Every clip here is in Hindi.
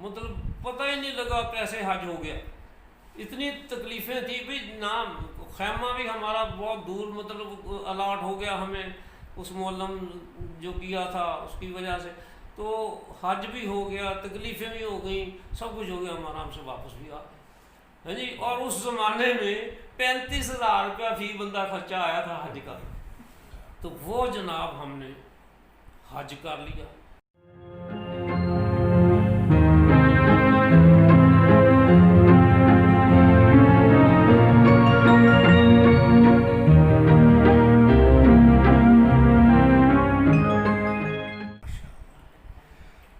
मतलब पता ही नहीं लगा कैसे हज हो गया। इतनी तकलीफ़ें थी भाई ना, खैमा भी हमारा बहुत दूर मतलब अलाट हो गया हमें उस मोहल्लम जो किया था उसकी वजह से, तो हज भी हो गया, तकलीफ़ें भी हो गई, सब कुछ हो गया, हम आराम से वापस भी आ गए। हाँ जी। और उस ज़माने में 35,000 रुपया फी बंदा खर्चा आया था हज का, तो वो जनाब हमने हज कर लिया।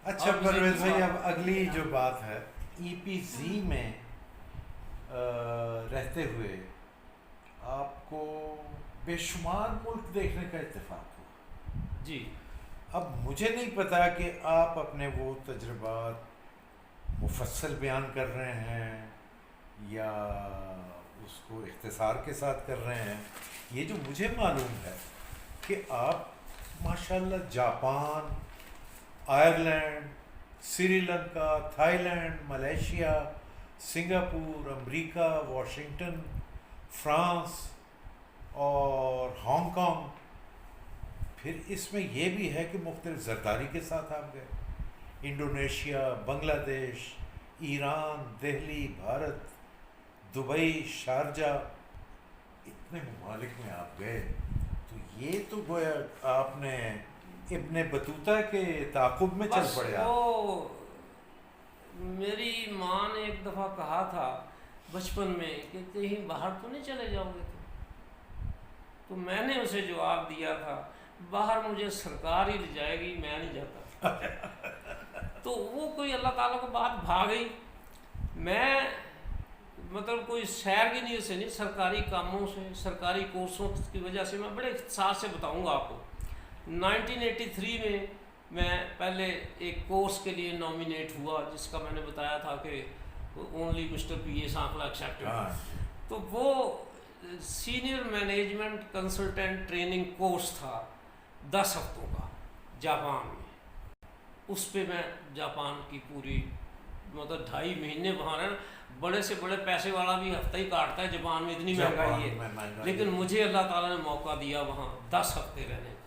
अच्छा परवेज भाई, अब अगली जो बात है, ईपीजी में रहते हुए आपको बेशुमार मुल्क देखने का इत्तेफाक हुआ जी। अब मुझे नहीं पता कि आप अपने वो तजुर्बात मुफस्सल बयान कर रहे हैं या उसको इख्तिसार के साथ कर रहे हैं। ये जो मुझे मालूम है कि आप माशाल्लाह Japan, Ireland, Sri Lanka, Thailand, Malaysia, Singapore, America, Washington, France और हांगकांग, फिर इसमें यह भी है कि मुख्तलिफ ज़रदारी के साथ आप गए, Indonesia, Bangladesh, Iran, Delhi, Bharat, Dubai, Sharjah, इतने ममालिक में आप गए, तो ये तो गोया आपने इब्ने बतूता के ताक़ुब में चल पड़े आप। मेरी माँ ने एक दफ़ा कहा था बचपन में कि कहीं बाहर तो नहीं चले जाओगे तो मैंने उसे जवाब दिया था, बाहर मुझे सरकार ही ले जाएगी, मैं नहीं जाता। तो वो कोई अल्लाह ताला को बात भाग गई। मैं मतलब कोई सैर की नीयत से नहीं, सरकारी कामों से, सरकारी कोर्सों की वजह से, मैं बड़े इख्तिसार से बताऊंगा आपको। 1983 में मैं पहले एक कोर्स के लिए नॉमिनेट हुआ जिसका मैंने बताया था कि only mister P A Sankhla accepted. तो वो senior management consultant training course था 10 हफ्तों का जापान में। उस पे मैं जापान की पूरी मतलब 2.5 महीने वहाँ रहना, बड़े से बड़े पैसे वाला भी हफ्ता ही काटता है जापान में, इतनी महंगाई है, लेकिन मुझे अल्लाह ताला ने मौका दिया वहाँ 10 हफ्ते रहने का।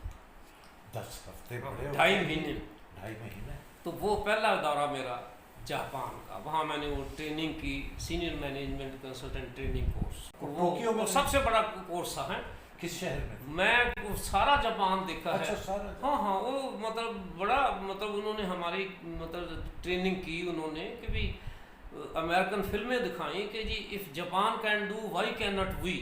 10 हफ्ते बड़े 2.5 महीने। 2.5 महीने। तो वो पहला दौरा मेरा जापान का, वहाँ मैंने वो ट्रेनिंग की, senior management consultant training course, Tokyo में सबसे बड़ा कोर्स था। है किस शहर में? मैं सारा जापान देखा अच्छा, है। सारा। हाँ हाँ, वो मतलब बड़ा मतलब उन्होंने हमारी मतलब ट्रेनिंग की उन्होंने कि भाई अमेरिकन फिल्में दिखाई कि जी if Japan can do why can not we,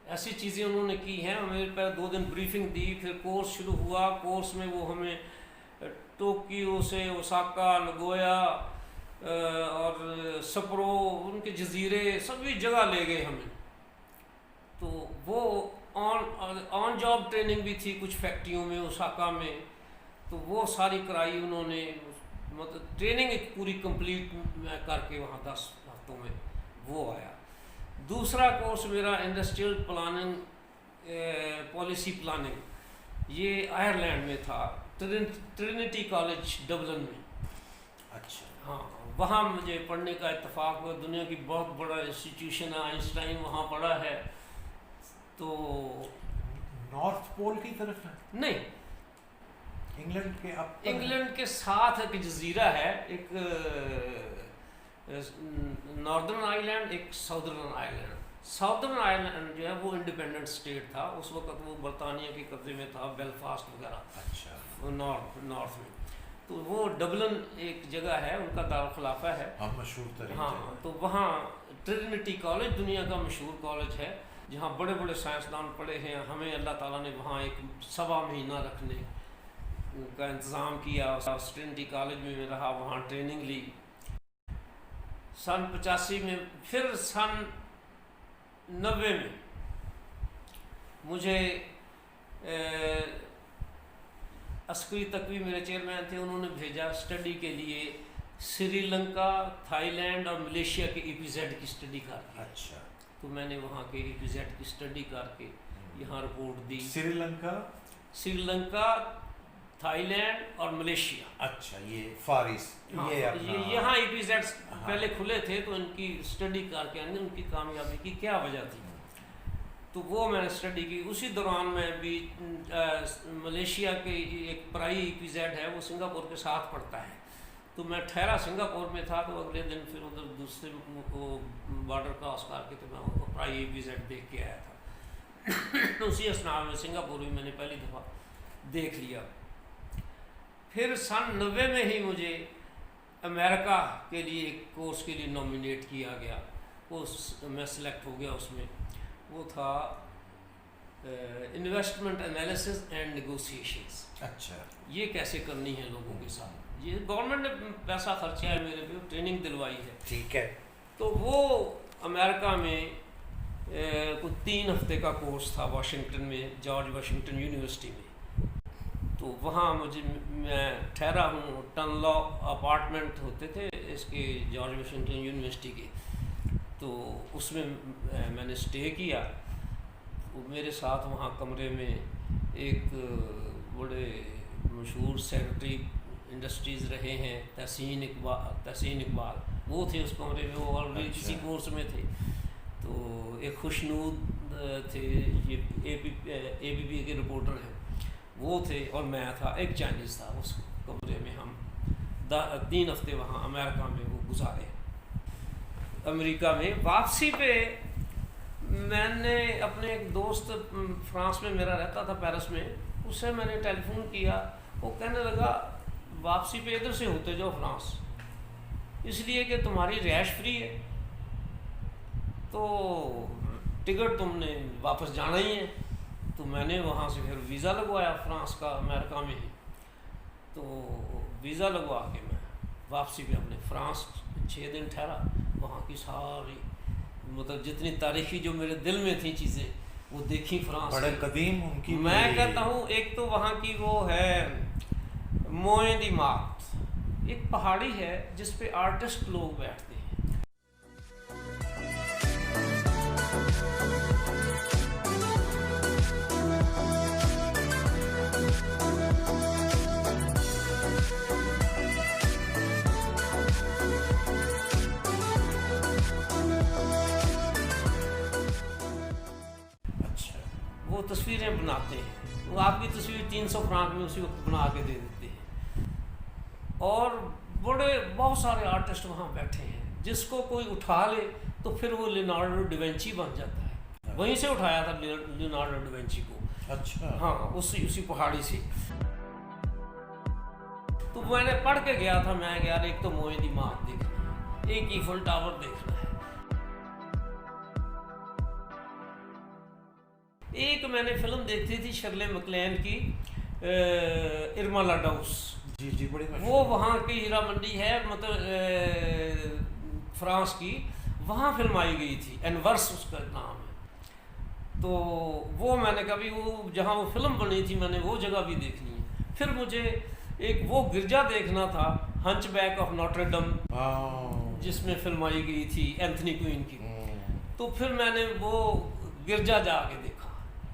ऐसी चीज़ें उन्होंने की हैं। मेरे पर 2 दिन ब्रीफिंग दी, फिर कोर्स शुरू हुआ। कोर्स में वो हमें टोक्यो से ओसाका, नगोया और सप्रो, उनके जजीरे सभी जगह ले गए हमें। तो वो ऑन जॉब ट्रेनिंग भी थी कुछ फैक्ट्रियों में ओसाका में, तो वो सारी कराई उन्होंने। मतलब ट्रेनिंग एक पूरी कंप्लीट मैं करके वहाँ 10 हफ्तों में वो आया। दूसरा कोर्स मेरा इंडस्ट्रियल प्लानिंग, पॉलिसी प्लानिंग, ये आयरलैंड में था, ट्रिनिटी कॉलेज डबलिन में। अच्छा। हाँ, वहाँ मुझे पढ़ने का इत्तेफाक हुआ। दुनिया की बहुत बड़ा इंस्टीट्यूशन है, आइंस्टाइन वहाँ पढ़ा है। तो नॉर्थ पोल की तरफ है? नहीं, इंग्लैंड के अब इंग्लैंड के साथ एक जजीरा है, एक नॉर्दर्न आइलैंड, एक साउदर्न आइलैंड। साउदर्न आइलैंड जो है वो इंडिपेंडेंट स्टेट था उस वक्त, वो बरतानिया के कब्जे में था, बेलफास्ट वगैरह। अच्छा। नॉर्थ में। तो वो डबलिन एक जगह है, उनका दारुल-खिलाफा है। हाँ, मशहूर तरीन। हाँ, तो वहाँ ट्रिनिटी कॉलेज दुनिया का मशहूर कॉलेज है जहाँ बड़े बड़े साइंसदान पढ़े हैं। हमें अल्लाह ताला ने वहाँ एक 1.25 महीना रखने का इंतज़ाम किया। ट्रिनिटी कॉलेज में रहा, वहाँ ट्रेनिंग ली। सन 85 में, फिर सन 90 में मुझे अस्करी तकवी मेरे चेयरमैन थे, उन्होंने भेजा स्टडी के लिए श्रीलंका, थाईलैंड और मलेशिया के EPZ की स्टडी करके। अच्छा। तो मैंने वहाँ के EPZ की स्टडी करके यहाँ रिपोर्ट दी। श्रीलंका, श्रीलंका, थाईलैंड और मलेशिया। अच्छा, ये फार ईस्ट, हाँ, ये अपना यहाँ EPZ पहले खुले थे, तो इनकी स्टडी करके आने उनकी कामयाबी की क्या वजह थी, तो वो मैंने स्टडी की। उसी दौरान मैं भी मलेशिया के एक प्राई EPZ है, वो सिंगापुर के साथ पड़ता है, तो मैं ठहरा सिंगापुर में था, तो अगले दिन फिर उधर दूसरे बॉर्डर क्रॉस करके तो मैं प्राई EPZ देख के आया था। उसी असनाम में सिंगापुर भी मैंने पहली दफ़ा देख लिया। फिर सन 90 में ही मुझे अमेरिका के लिए एक कोर्स के लिए नॉमिनेट किया गया, कोर्स मैं सिलेक्ट हो गया उसमें। वो था इन्वेस्टमेंट एनालिसिस एंड नेगोशिएशंस। अच्छा, ये कैसे करनी है लोगों के साथ, ये गवर्नमेंट ने पैसा खर्चा है मेरे पे, ट्रेनिंग दिलवाई है। ठीक है। तो वो अमेरिका में कुछ 3 हफ्ते का कोर्स था वाशिंगटन में, जॉर्ज वाशिंगटन यूनिवर्सिटी में। तो वहाँ मैं ठहरा हूँ, टनलॉ अपार्टमेंट होते थे इसके जॉर्ज वाशिंगटन यूनिवर्सिटी के, तो उसमें मैंने स्टे किया। तो मेरे साथ वहाँ कमरे में एक बड़े मशहूर सेक्रेटरी इंडस्ट्रीज़ रहे हैं, तहसीन इकबाल, वो थे उस कमरे में, वो ऑलरेडी किसी कोर्स में थे। तो एक खुशनूद थे, ये ABP के रिपोर्टर हैं, वो थे, और मैं था, एक चाइनीज़ था। उस कमरे में हम 3 हफ्ते वहाँ अमेरिका में वो गुजारे। अमेरिका में वापसी पे मैंने अपने एक दोस्त फ्रांस में मेरा रहता था, पेरिस में, उससे मैंने टेलीफोन किया। वो कहने लगा वापसी पे इधर से होते जाओ फ्रांस, इसलिए कि तुम्हारी रैश फ्री है, तो टिकट तुमने वापस जाना ही है। तो मैंने वहाँ से फिर वीज़ा लगवाया फ्रांस का, अमेरिका में ही। तो वीज़ा लगवा के मैं वापसी पे अपने फ्रांस 6 दिन ठहरा। वहाँ की सारी मतलब जितनी तारीखी जो मेरे दिल में थी चीज़ें, वो देखी फ्रांस। बड़े कदीम उनकी, मैं कहता हूँ एक तो वहाँ की वो है मोए दी मात, एक पहाड़ी है जिस पे आर्टिस्ट लोग बैठते हैं। वो तस्वीरें बनाते हैं, वो आपकी तस्वीर 300 फ्रांक में उसी वक्त बना के दे देते हैं। और बहुत सारे आर्टिस्ट वहाँ बैठे हैं, जिसको कोई उठा ले तो फिर वो लियोनार्डो डा विंची बन जाता है। वहीं से उठाया था लियोनार्डो डा विंची को। अच्छा, हाँ, उसी पहाड़ी से। तो मैंने पढ़ के गया था, मैं यार एक तो मोए दी मात देखना है, एक ईफल टावर देखना है, एक मैंने फिल्म देखी थी शर्ले मैक्लेन की इरमा लाडाउस। जी, बड़ी वो वहाँ की हीरा मंडी है, मतलब फ्रांस की, वहाँ फिल्म आई गई थी, एनवर्स उसका नाम है। तो वो मैंने कभी वो जहाँ वो फिल्म बनी थी मैंने वो जगह भी देखनी है। फिर मुझे एक वो गिरजा देखना था, हंचबैक ऑफ नॉटरडम, जिसमें फिल्म आई गई थी एंथनी क्वीन की। तो फिर मैंने वो गिरजा जाके देखा,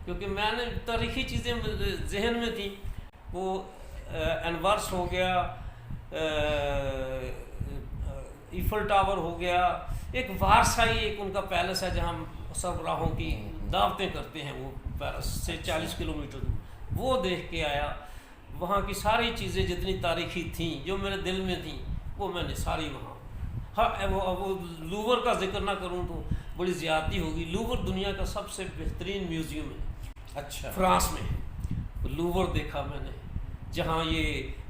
क्योंकि मैंने तारीखी चीज़ें जहन में थी। वो एनवर्स हो गया, ईफल टावर हो गया, एक वारसाई एक उनका पैलेस है जहाँ सरबराहों की दावतें करते हैं, वो पेरिस से 40 किलोमीटर दूर, वो देख के आया। वहाँ की सारी चीज़ें जितनी तारीखी थी जो मेरे दिल में थी, वो मैंने सारी वहाँ। हाँ, वो लूवर का जिक्र ना करूँ तो बड़ी ज़्यादती होगी। लूवर दुनिया का सबसे बेहतरीन म्यूज़ियम है। अच्छा, फ्रांस में लूवर देखा मैंने, जहाँ ये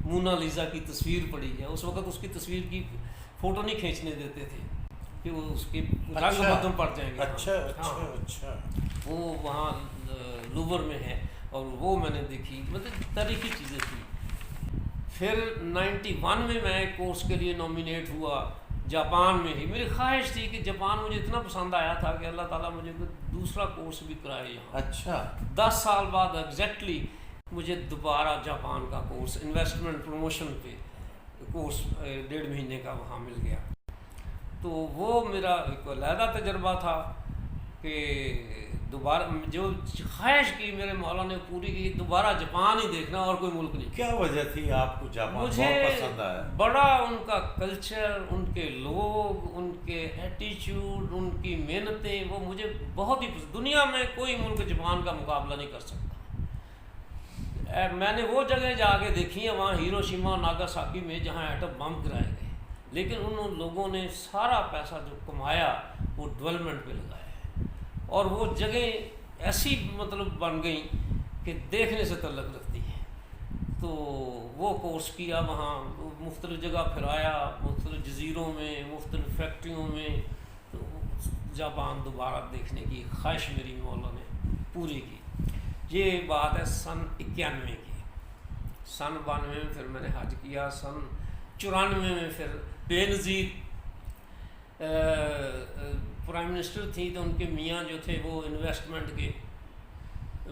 मोनालिसा की तस्वीर पड़ी है। उस वक़्त उसकी तस्वीर की फ़ोटो नहीं खींचने देते थे कि वो उसके रंग बदल पड़ जाएंगे। अच्छा, वो वहाँ लूवर में है, और वो मैंने देखी, मतलब तारीखी चीज़ें थी। फिर 91 में मैं कोर्स के लिए नॉमिनेट हुआ जापान में ही। मेरी ख्वाहिश थी कि जापान मुझे इतना पसंद आया था कि अल्लाह ताला मुझे दूसरा कोर्स भी कराए यहाँ। अच्छा, 10 साल बाद एग्जैक्टली मुझे दोबारा जापान का कोर्स इन्वेस्टमेंट प्रमोशन पे कोर्स 1.5 महीने का वहाँ मिल गया। तो वो मेरा एक अलहदा तजर्बा था कि दोबारा जो ख्वाहिश की मेरे मौला ने पूरी की, दोबारा जापान ही देखना और कोई मुल्क नहीं। क्या वजह थी आपको जापान मुझे बहुत पसंद आया? बड़ा उनका कल्चर, उनके लोग, उनके एटीट्यूड, उनकी मेहनतें, वो मुझे बहुत ही पसंद। दुनिया में कोई मुल्क जापान का मुकाबला नहीं कर सकता। मैंने वो जगह जाके देखी है वहाँ हिरोशिमा और नागासाकी में जहाँ एटम बम गिराए गए, लेकिन उन लोगों ने सारा पैसा जो कमाया वो डेवलपमेंट पे लगाया है, और वो जगह ऐसी मतलब बन गई कि देखने से तल्लक रखती है। तो वो कोर्स किया वहाँ, मुख्तलिफ़ जगह फिराया, मुख्तलिफ़ जजीरों में, मुख्तलिफ़ फैक्ट्रियों में। तो जापान दोबारा देखने की ख्वाहिश मेरी मौला ने पूरी की। ये बात है सन 91 की। सन 92 में फिर मैंने हज किया। सन 94 में फिर बेनज़ीर प्राइम मिनिस्टर थी, तो उनके मियाँ जो थे वो इन्वेस्टमेंट के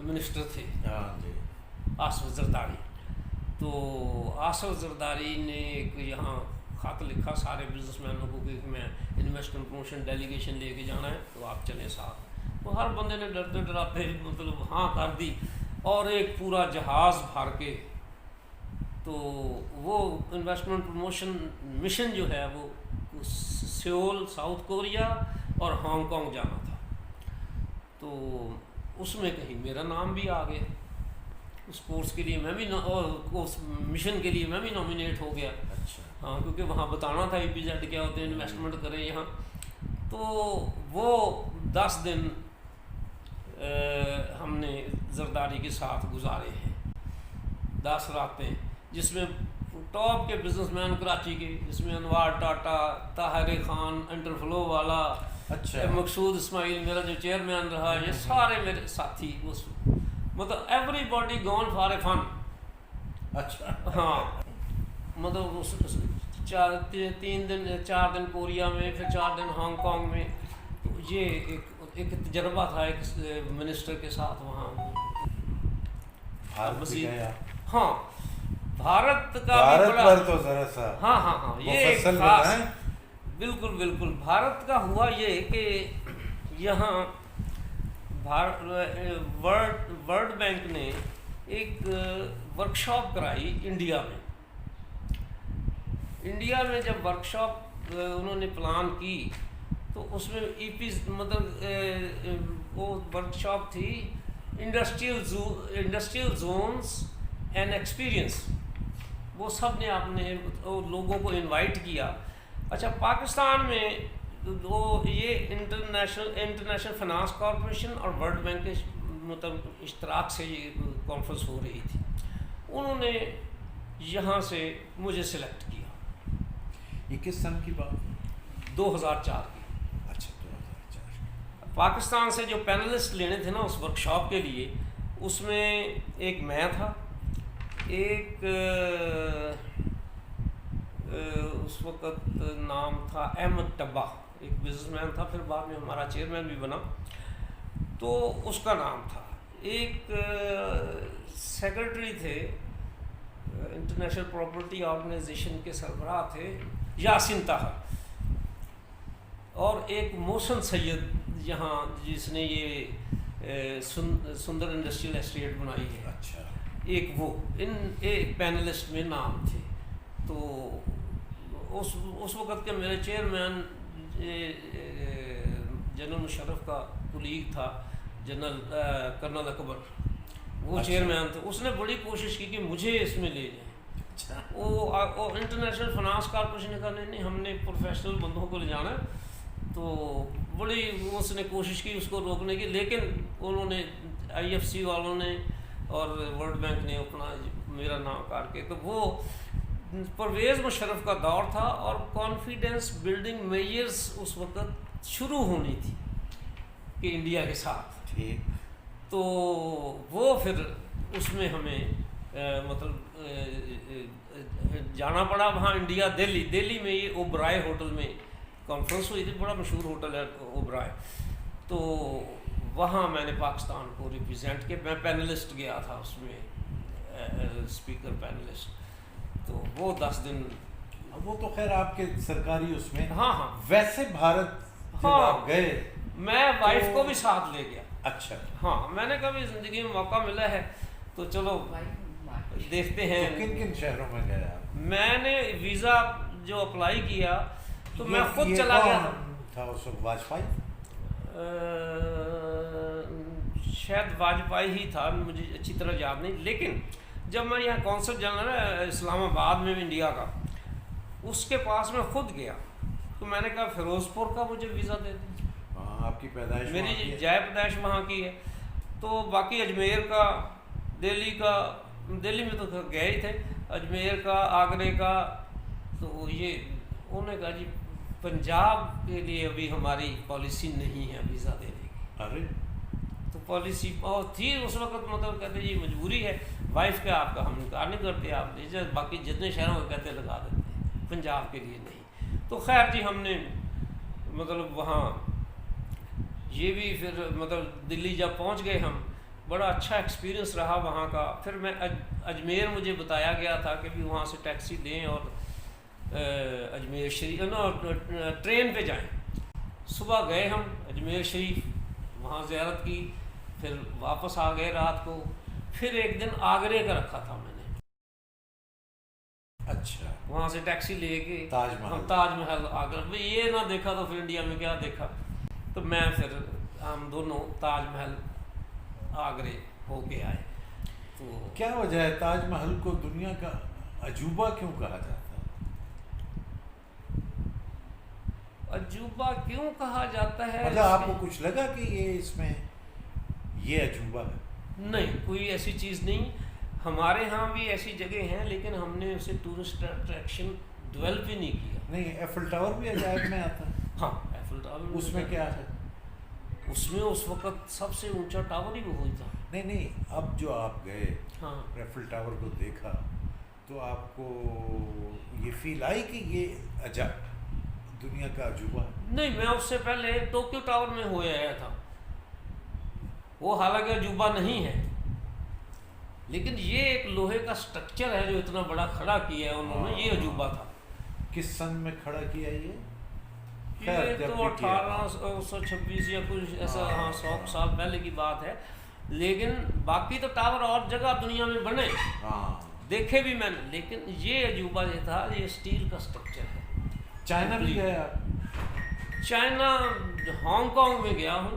मिनिस्टर थे, हाँ जी, आसफ जरदारी। तो आसफ जरदारी ने एक यहाँ ख़त लिखा सारे बिजनेसमैनों को कि मैं इन्वेस्टमेंट प्रमोशन डेलीगेशन लेके जाना है, तो आप चलें साथ। तो हर बंदे ने डरते डराते मतलब हाँ कर दी, और एक पूरा जहाज़ भर के, तो वो इन्वेस्टमेंट प्रमोशन मिशन जो है वो सियोल साउथ कोरिया और हांगकांग जाना था। तो उसमें कहीं मेरा नाम भी आ गया, उस कोर्स के लिए मैं भी और उस मिशन के लिए मैं भी नॉमिनेट हो गया। अच्छा, हाँ, क्योंकि वहाँ बताना था EPZ क्या होते हैं, इन्वेस्टमेंट करें यहाँ। तो वो 10 दिन हमने जरदारी के साथ गुजारे हैं, 10 रातें, जिसमें टॉप के बिजनेसमैन कराची के, जिसमें अनवार टाटा, ताहिर खान, एंटरफ्लो वाला, अच्छा, मकसूद इस्माइल मेरा जो चेयरमैन रहा, ये सारे मेरे साथी, उस मतलब everybody gone for a fun. अच्छा, हाँ, मतलब उस 4 दिन कोरिया में, फिर 4 दिन हांगकांग में। तो ये एक तजर्बा था एक मिनिस्टर के साथ वहाँ। भारत भी गए आप? हाँ, भारत का भारत भी बड़ा, पर तो जरा सा हाँ हाँ हाँ, ये एक मुफस्सल खास, बताएं। बिल्कुल बिल्कुल। भारत का हुआ ये कि यहाँ वर्ल्ड बैंक ने एक वर्कशॉप कराई इंडिया में। इंडिया में जब वर्कशॉप उन्होंने प्लान की, तो उसमें मतलब वो वर्कशॉप थी इंडस्ट्रियल जोन्स एंड एक्सपीरियंस। वो सब ने आपने लोगों को इनवाइट किया। अच्छा, पाकिस्तान में वो ये इंटरनेशनल फाइनेंस कॉरपोरेशन और वर्ल्ड बैंक के मतलब इश्तराक से ये कॉन्फ्रेंस हो रही थी। उन्होंने यहाँ से मुझे सिलेक्ट किया। ये किस सन की बात? 2004 की। अच्छा, 2004। पाकिस्तान से जो पैनलिस्ट लेने थे ना उस वर्कशॉप के लिए, उसमें एक मैं था, एक उस वक़्त नाम था अहमद टब्बा, एक बिजनेसमैन था, फिर बाद में हमारा चेयरमैन भी बना, तो उसका नाम था। एक सेक्रेटरी थे, इंटरनेशनल प्रॉपर्टी ऑर्गेनाइजेशन के सरबराह थे यासिन ताहर, और एक मोहसन सैयद यहाँ जिसने ये सुंदर इंडस्ट्रियल एस्टेट बनाई है। अच्छा, एक वो एक पैनलिस्ट में नाम थे। तो उस वक़्त के मेरे चेयरमैन जनरल मुशर्रफ का कुलीग था कर्नल अकबर, वो अच्छा। चेयरमैन थे। उसने बड़ी कोशिश की कि मुझे इसमें ले जाएं। अच्छा, वो इंटरनेशनल फाइनेंस कॉरपोरेशन ने कहा नहीं, हमने प्रोफेशनल बंदों को ले जाना है। तो बड़ी उसने कोशिश की उसको रोकने की, लेकिन उन्होंने IFC वालों ने और वर्ल्ड बैंक ने अपना मेरा नाम काट के, तो वो परवेज़ मुशर्रफ का दौर था और कॉन्फिडेंस बिल्डिंग मेजर्स उस वक्त शुरू होनी थी कि इंडिया के साथ। ठीक। तो वो फिर उसमें हमें मतलब जाना पड़ा वहाँ इंडिया, दिल्ली में ये ओबराय होटल में कॉन्फ्रेंस हुई थी, बड़ा मशहूर होटल है ओबराय। तो वहाँ मैंने पाकिस्तान को रिप्रेजेंट किया, मैं पैनलिस्ट गया था उसमें, स्पीकर पैनलिस्ट। तो वो 10 दिन, वो तो खैर आपके सरकारी उसमें। हाँ हाँ वैसे भारत जब हाँ। आप गए मैं वाइफ को भी साथ ले गया। अच्छा, हाँ, मैंने कभी ज़िंदगी में मौका मिला है तो चलो देखते हैं। तो किन किन शहरों में गए आप? मैंने वीज़ा जो अप्लाई किया तो मैं खुद ये चला गया कौन था उस वक्त, वाजपेयी? शायद वाजपेयी ही था, मुझे अच्छी तरह याद नहीं। लेकिन जब मैं यहाँ कौंसल जनरल है इस्लामाबाद में इंडिया का, उसके पास मैं खुद गया तो मैंने कहा फिरोज़पुर का मुझे वीज़ा दे दो। हाँ, आपकी पैदाइश वहाँ की मेरी है? जय पैदाइश वहाँ की है। तो बाकी अजमेर का, दिल्ली का, दिल्ली में तो गए ही थे, अजमेर का, आगरे का, तो ये उन्होंने कहा जी पंजाब के लिए अभी हमारी पॉलिसी नहीं है वीज़ा देने की। अरे, तो पॉलिसी और थी उस वक्त, मतलब कहते जी मजबूरी है वाइफ का, आपका हम इनकार नहीं करते, आप लीजिए, बाकी जितने शहरों को कहते लगा देते हैं, पंजाब के लिए नहीं। तो खैर जी हमने मतलब वहाँ ये भी फिर मतलब दिल्ली जब पहुँच गए हम, बड़ा अच्छा एक्सपीरियंस रहा वहाँ का। फिर मैं अजमेर मुझे बताया गया था कि भी वहाँ से टैक्सी लें और अजमेर शरीफ ट्रेन पे जाएं। सुबह गए हम अजमेर शरीफ, वहाँ ज़ियारत की, फिर वापस आ गए रात को। फिर एक दिन आगरे का रखा था मैंने, अच्छा, वहाँ से टैक्सी लेके ताजमहल। ताजमहल आगरा। भाई ये ना देखा तो फिर इंडिया में क्या देखा। तो मैं फिर हम दोनों ताजमहल आगरे होके आए। तो क्या वजह है ताजमहल को दुनिया का अजूबा क्यों कहा जाता है? अजूबा क्यों कहा जाता है? मतलब आपको कुछ लगा कि ये इसमें ये अजूबा है? नहीं, कोई ऐसी चीज़ नहीं। हमारे यहाँ भी ऐसी जगह हैं लेकिन हमने उसे टूरिस्ट अट्रैक्शन डेवलप ही नहीं किया। नहीं, एफिल टावर भी अजायब में आता है। हाँ, एफिल टावर उसमें क्या है? उसमें उस वक्त सबसे ऊंचा टावर ही वो था। नहीं नहीं, अब जो आप गए, हाँ, एफिल टावर को देखा, तो आपको ये फील आई कि ये दुनिया का अजूबा है? नहीं, मैं उससे पहले टोक्यो टावर में हो आया था। वो हालांकि अजूबा नहीं है, लेकिन ये एक लोहे का स्ट्रक्चर है जो इतना बड़ा खड़ा किया है उन्होंने, ये अजूबा था। किस सन में खड़ा किया ये? ये तो 1826 या कुछ ऐसा, हाँ 100 साल पहले की बात है। लेकिन बाकी तो टावर और जगह दुनिया में बने, हाँ, देखे भी मैंने, लेकिन ये अजूबा जो था ये स्टील का स्ट्रक्चर है। चाइना भी गए आप? चाइना, हांगकांग में गया हूँ,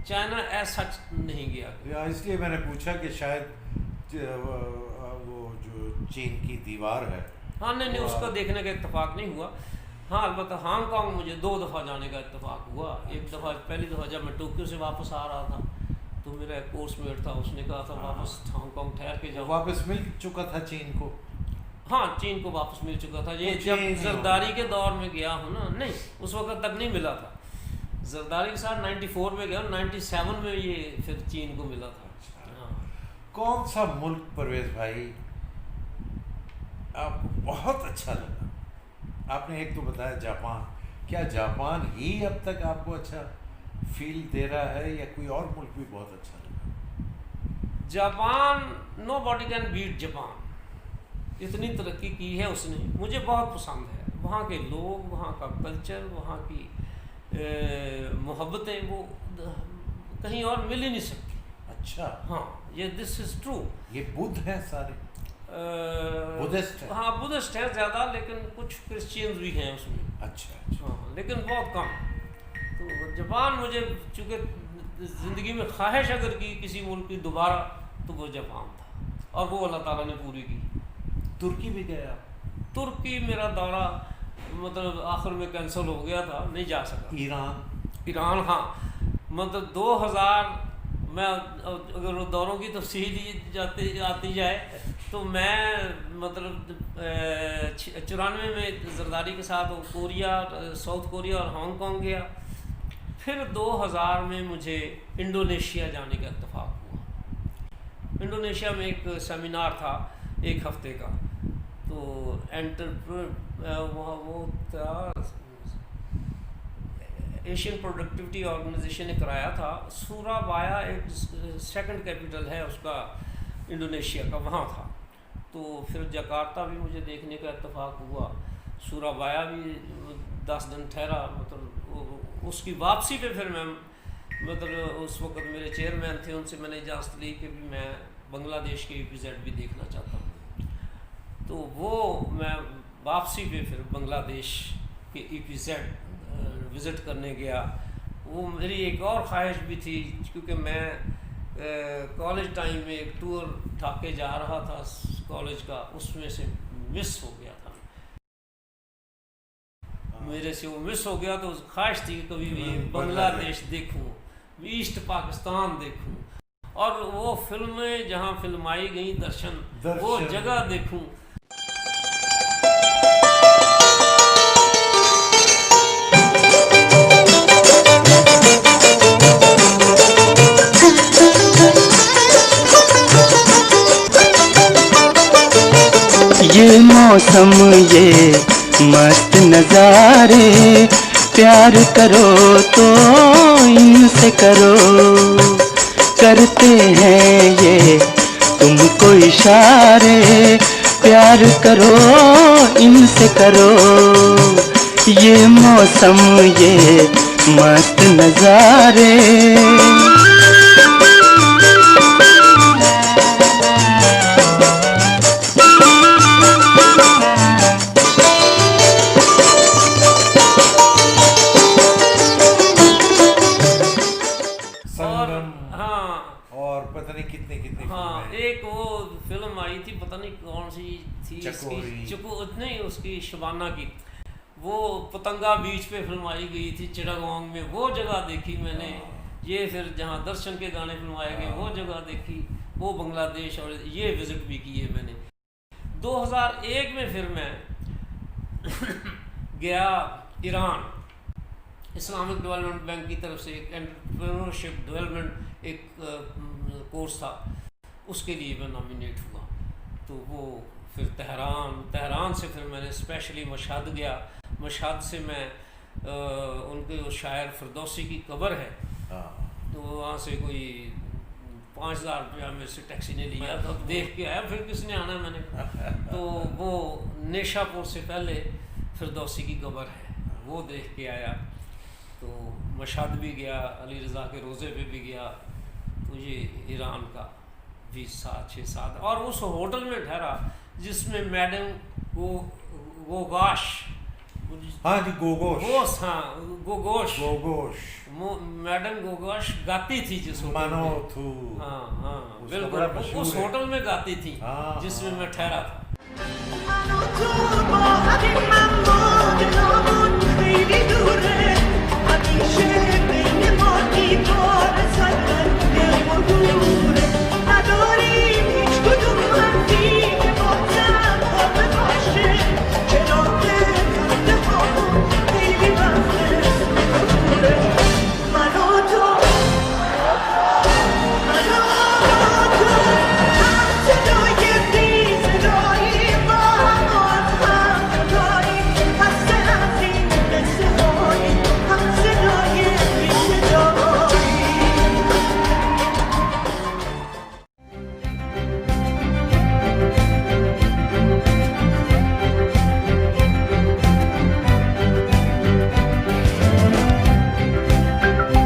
चाइना एज सच नहीं गया। या इसलिए मैंने पूछा कि शायद वो जो चीन की दीवार है। हाँ, नहीं, उसको देखने का इत्तेफाक नहीं हुआ। हाँ, अलबत्ता हांगकांग मुझे 2 दफ़ा जाने का इत्तेफाक हुआ। एक दफ़ा, पहली दफ़ा जब मैं टोक्यो से वापस आ रहा था तो मेरा एक कोर्समेट था, उसने कहा था वापस हांगकांग ठहर के जाओ। वापस मिल चुका था चीन को? हाँ, चीन को वापस मिल चुका था। ये तो जब जरदारी के दौर में गया हूँ ना, नहीं उस वक्त तक नहीं मिला था। जरदारी के साथ 94 में गया, 97 में ये फिर चीन को मिला था। हाँ। कौन सा मुल्क परवेज भाई आपको बहुत अच्छा लगा? आपने एक तो बताया जापान, क्या जापान ही अब तक आपको अच्छा फील दे रहा है या कोई और मुल्क भी बहुत अच्छा लगा? Japan, nobody can beat Japan. इतनी तरक्की की है उसने, मुझे बहुत पसंद है। वहाँ के लोग, वहाँ का कल्चर, वहाँ की मोहब्बतें, वो कहीं और मिल ही नहीं सकती। अच्छा, हाँ, ये दिस इज़ ट्रू। ये बुद्ध हैं सारे? बुद्धिस्ट हैं? हाँ, बुद्धिस्ट हैं ज़्यादा, लेकिन कुछ क्रिश्चियंस भी हैं उसमें। अच्छा, हाँ, लेकिन बहुत कम। तो जापान मुझे, चूँकि ज़िंदगी में ख्वाहिश अगर की किसी मुल्क की दोबारा, तो वो जापान था, और वो अल्लाह ताला ने पूरी की। तुर्की भी गया? तुर्की मेरा दौरा मतलब आखिर में कैंसिल हो गया था, नहीं जा सका। ईरान? हाँ, मतलब 2000 में अगर दौरों की तफसील आती जाए तो मैं मतलब 94 में जरदारी के साथ कोरिया, साउथ कोरिया और हांगकांग गया। फिर 2000 में मुझे इंडोनेशिया जाने का इत्तेफाक हुआ। इंडोनेशिया में एक सेमिनार था 1 हफ्ते का, तो वहाँ वो था एशियन प्रोडक्टिविटी ऑर्गेनाइजेशन ने कराया था। सूराबाया एक सेकंड कैपिटल है उसका इंडोनेशिया का, वहाँ था। तो फिर जकार्ता भी मुझे देखने का इत्तेफाक हुआ, सूराबाया भी 10 दिन ठहरा, मतलब उसकी वापसी पे फिर मैं मतलब उस वक्त मेरे चेयरमैन थे, उनसे मैंने इजाज़त ली कि भी मैं बांग्लादेश के EPZ भी देखना चाहता हूँ। तो वो मैं वापसी पे फिर बांग्लादेश के EPZ विज़िट करने गया। वो मेरी एक और ख्वाहिश भी थी, क्योंकि मैं कॉलेज टाइम में एक टूर ठाके जा रहा था कॉलेज का, उसमें से मिस हो गया था, मेरे से वो मिस हो गया। तो ख्वाहिश थी कि कभी भी बांग्लादेश देखूं, ईस्ट पाकिस्तान देखूं, और वो फिल्में जहां फिल्माई गई दर्शन, वो जगह देखूं। ये मौसम ये मस्त नज़ारे, प्यार करो तो इनसे करो, करते हैं ये तुमको इशारे, प्यार करो इनसे करो। ये मौसम ये मस्त नज़ारे। और पता नहीं कितने हाँ, एक वो फिल्म आई थी, पता नहीं कौन सी थी, नहीं उसकी शबाना की, वो पतंगा बीच पे फिल्म आई गई थी चिटागोंग में, वो जगह देखी मैंने। ये फिर जहाँ दर्शन के गाने फिल्माए गए वो जगह देखी, वो बांग्लादेश, और ये विज़िट भी किए मैंने। 2001 में फिर मैं गया ईरान, इस्लामिक डेवलपमेंट बैंक की तरफ से एक एंटरप्रेन्योरशिप डेवलपमेंट एक कोर्स था, उसके लिए मैं नॉमिनेट हुआ। तो वो फिर तेहरान से फिर मैंने स्पेशली मशहद गया। मशहद से मैं उनके वो शायर फिरदौसी की कब्र है, तो वहाँ से कोई 5000 रुपया मेरे से टैक्सी ने लिया, तो देख के आया, फिर किसने आना मैंने। तो वो नेशापुर से पहले फिरदौसी की कब्र है, वो देख के आया। तो मशहद भी गया, अली रज़ा के रोज़े पे भी गया। तो ये ईरान का भी 6-7, और उस होटल में ठहरा जिसमें मैडम गोगोश, हाँ जी, गोगोश, मैडम गोगोश गाती थी जिस होटल में। हाँ बिल्कुल, उस होटल में गाती थी जिसमें मैं ठहरा था।